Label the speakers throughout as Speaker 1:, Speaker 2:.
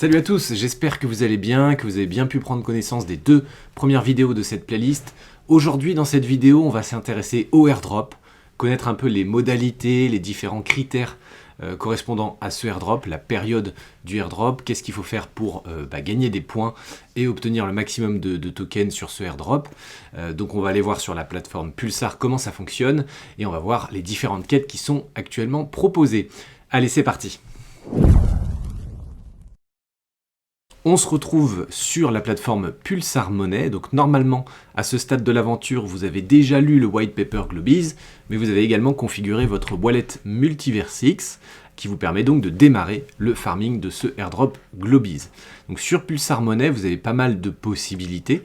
Speaker 1: Salut à tous, j'espère que vous allez bien, que vous avez bien pu prendre connaissance des deux premières vidéos de cette playlist. Aujourd'hui, dans cette vidéo, on va s'intéresser au airdrop, connaître un peu les modalités, les différents critères correspondant à ce airdrop, la période du airdrop, qu'est-ce qu'il faut faire pour gagner des points et obtenir le maximum de tokens sur ce airdrop. Donc on va aller voir sur la plateforme Pulsar comment ça fonctionne et on va voir les différentes quêtes qui sont actuellement proposées. Allez, c'est parti! On se retrouve sur la plateforme Pulsar Money, donc normalement à ce stade de l'aventure vous avez déjà lu le white paper Globiz, mais vous avez également configuré votre wallet Multiversix qui vous permet donc de démarrer le farming de ce airdrop Globiz. Donc sur Pulsar Money vous avez pas mal de possibilités,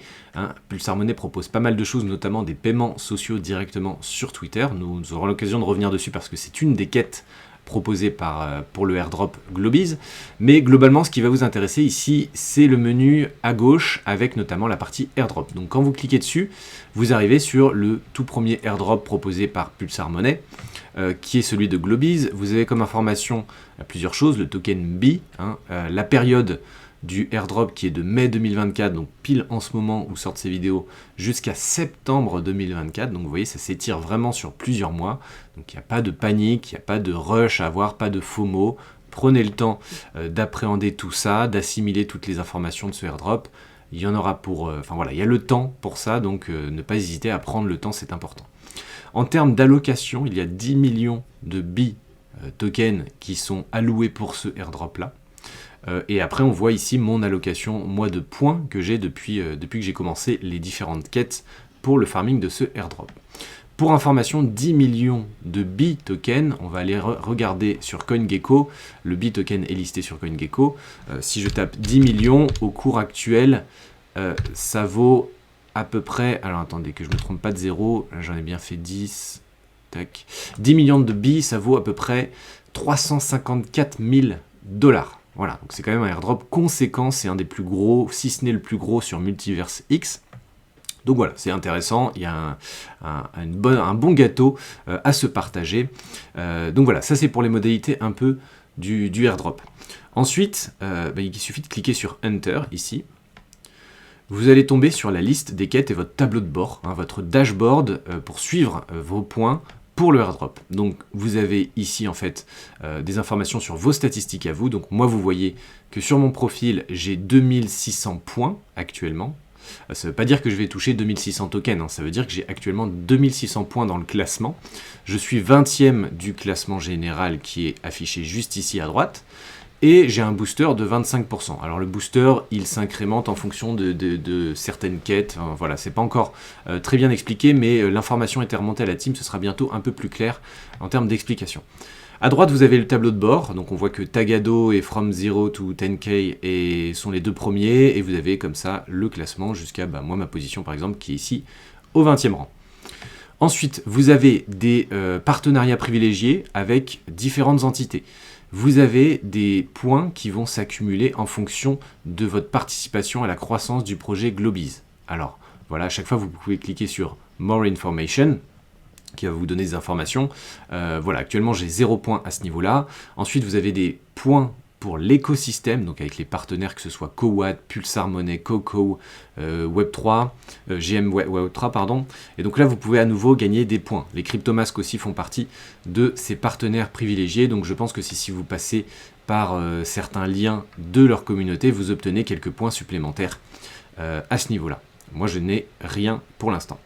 Speaker 1: Pulsar Money propose pas mal de choses, notamment des paiements sociaux directement sur Twitter. Nous aurons l'occasion de revenir dessus parce que c'est une des quêtes proposé pour le airdrop Globiz, mais globalement ce qui va vous intéresser ici c'est le menu à gauche avec notamment la partie airdrop. Donc quand vous cliquez dessus, vous arrivez sur le tout premier airdrop proposé par Pulsar Money, qui est celui de Globiz. Vous avez comme information plusieurs choses, le token B, la période du airdrop qui est de mai 2024, donc pile en ce moment où sortent ces vidéos, jusqu'à septembre 2024. Donc vous voyez, ça s'étire vraiment sur plusieurs mois. Donc il n'y a pas de panique, il n'y a pas de rush à avoir, pas de FOMO. Prenez le temps d'appréhender tout ça, d'assimiler toutes les informations de ce airdrop. Il y en aura pour... il y a le temps pour ça, donc ne pas hésiter à prendre le temps, c'est important. En termes d'allocation, il y a 10 millions de B tokens qui sont alloués pour ce airdrop-là. Et après on voit ici mon allocation moi de points que j'ai depuis que j'ai commencé les différentes quêtes pour le farming de ce airdrop. Pour information, 10 millions de B tokens, on va aller regarder sur CoinGecko, le B token est listé sur CoinGecko. Si je tape 10 millions au cours actuel, ça vaut à peu près, alors attendez que je ne me trompe pas de zéro, j'en ai bien fait 10, tac. 10 millions de B, ça vaut à peu près 354 000 $. Voilà, donc c'est quand même un airdrop conséquent, c'est un des plus gros, si ce n'est le plus gros sur Multiversix. Donc voilà, c'est intéressant, il y a un bon gâteau à se partager. Donc voilà, ça c'est pour les modalités un peu du airdrop. Ensuite, il suffit de cliquer sur Enter ici. Vous allez tomber sur la liste des quêtes et votre tableau de bord, votre dashboard pour suivre vos points pour le airdrop. Donc vous avez ici en fait des informations sur vos statistiques à vous. Donc moi vous voyez que sur mon profil j'ai 2600 points actuellement. Ça ne veut pas dire que je vais toucher 2600 tokens, ça veut dire que j'ai actuellement 2600 points dans le classement. Je suis 20e du classement général qui est affiché juste ici à droite. Et j'ai un booster de 25%. Alors le booster, il s'incrémente en fonction de certaines quêtes. Voilà, c'est pas encore très bien expliqué, mais l'information était remontée à la team, ce sera bientôt un peu plus clair en termes d'explication. À droite, vous avez le tableau de bord, donc on voit que Tagado et From 0 to 10K sont les deux premiers, et vous avez comme ça le classement jusqu'à moi, ma position par exemple, qui est ici au 20e rang. Ensuite, vous avez des partenariats privilégiés avec différentes entités. Vous avez des points qui vont s'accumuler en fonction de votre participation à la croissance du projet Globiz. Alors, voilà, à chaque fois, vous pouvez cliquer sur More Information, qui va vous donner des informations. Voilà, actuellement, j'ai 0 points à ce niveau-là. Ensuite, vous avez des points pour l'écosystème, donc avec les partenaires que ce soit Cowatt, Pulsar Money, Coco, Web3, GM Web3, pardon. Et donc là, vous pouvez à nouveau gagner des points. Les CryptoMask aussi font partie de ces partenaires privilégiés. Donc je pense que si vous passez par certains liens de leur communauté, vous obtenez quelques points supplémentaires à ce niveau-là. Moi, je n'ai rien pour l'instant.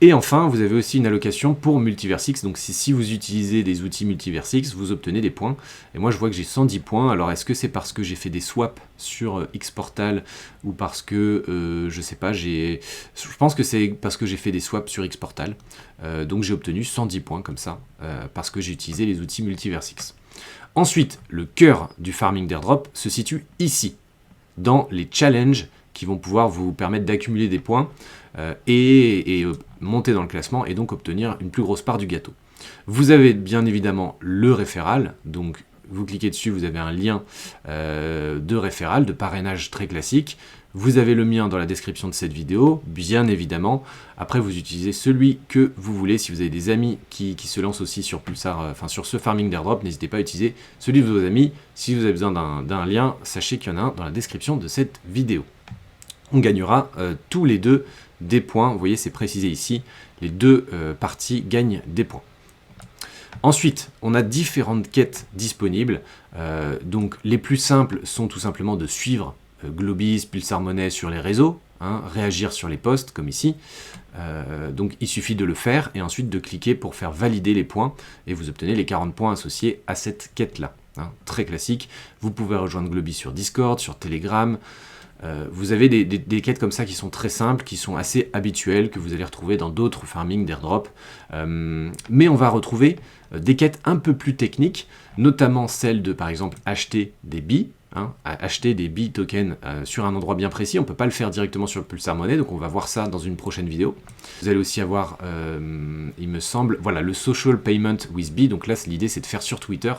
Speaker 1: Et enfin, vous avez aussi une allocation pour Multiversix. Donc si vous utilisez des outils Multiversix, vous obtenez des points. Et moi, je vois que j'ai 110 points. Alors est-ce que c'est parce que j'ai fait des swaps sur Xportal ou parce que, je sais pas, je pense que c'est parce que j'ai fait des swaps sur Xportal. Donc j'ai obtenu 110 points comme ça, parce que j'ai utilisé les outils Multiversix. Ensuite, le cœur du farming d'airdrop se situe ici, dans les challenges qui vont pouvoir vous permettre d'accumuler des points et monter dans le classement et donc obtenir une plus grosse part du gâteau. Vous avez bien évidemment le référal, donc vous cliquez dessus, vous avez un lien de référal, de parrainage très classique. Vous avez le mien dans la description de cette vidéo, bien évidemment. Après, vous utilisez celui que vous voulez. Si vous avez des amis qui se lancent aussi sur Pulsar, sur ce farming d'airdrop, n'hésitez pas à utiliser celui de vos amis. Si vous avez besoin d'un lien, sachez qu'il y en a un dans la description de cette vidéo. On gagnera tous les deux des points. Vous voyez, c'est précisé ici. Les deux parties gagnent des points. Ensuite, on a différentes quêtes disponibles. Donc, les plus simples sont tout simplement de suivre Globiz, Pulsar Money sur les réseaux, hein, réagir sur les posts, comme ici. Donc, il suffit de le faire et ensuite de cliquer pour faire valider les points et vous obtenez les 40 points associés à cette quête-là. Hein, très classique. Vous pouvez rejoindre Globiz sur Discord, sur Telegram. Vous avez des quêtes comme ça qui sont très simples, qui sont assez habituelles, que vous allez retrouver dans d'autres farming d'airdrop. Mais on va retrouver des quêtes un peu plus techniques, notamment celle de, par exemple, acheter des billes. Hein, acheter des billes tokens sur un endroit bien précis. On ne peut pas le faire directement sur le Pulsar Money, donc on va voir ça dans une prochaine vidéo. Vous allez aussi avoir, il me semble, voilà, le Social Payment with Bee. Donc là, l'idée, c'est de faire sur Twitter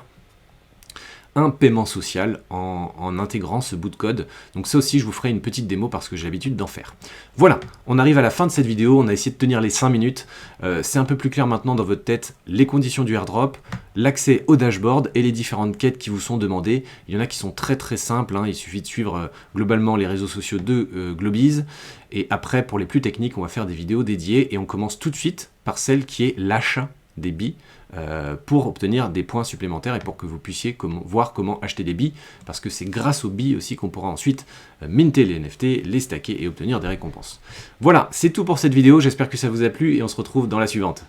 Speaker 1: un paiement social en intégrant ce bout de code. Donc ça aussi, je vous ferai une petite démo parce que j'ai l'habitude d'en faire. Voilà, on arrive à la fin de cette vidéo. On a essayé de tenir les 5 minutes. C'est un peu plus clair maintenant dans votre tête les conditions du airdrop, l'accès au dashboard et les différentes quêtes qui vous sont demandées. Il y en a qui sont très très simples. Hein. Il suffit de suivre globalement les réseaux sociaux de Globiz. Et après, pour les plus techniques, on va faire des vidéos dédiées. Et on commence tout de suite par celle qui est l'achat des billes pour obtenir des points supplémentaires et pour que vous puissiez voir comment acheter des billes, parce que c'est grâce aux billes aussi qu'on pourra ensuite minter les NFT, les stacker et obtenir des récompenses. Voilà, c'est tout pour cette vidéo, j'espère que ça vous a plu et on se retrouve dans la suivante.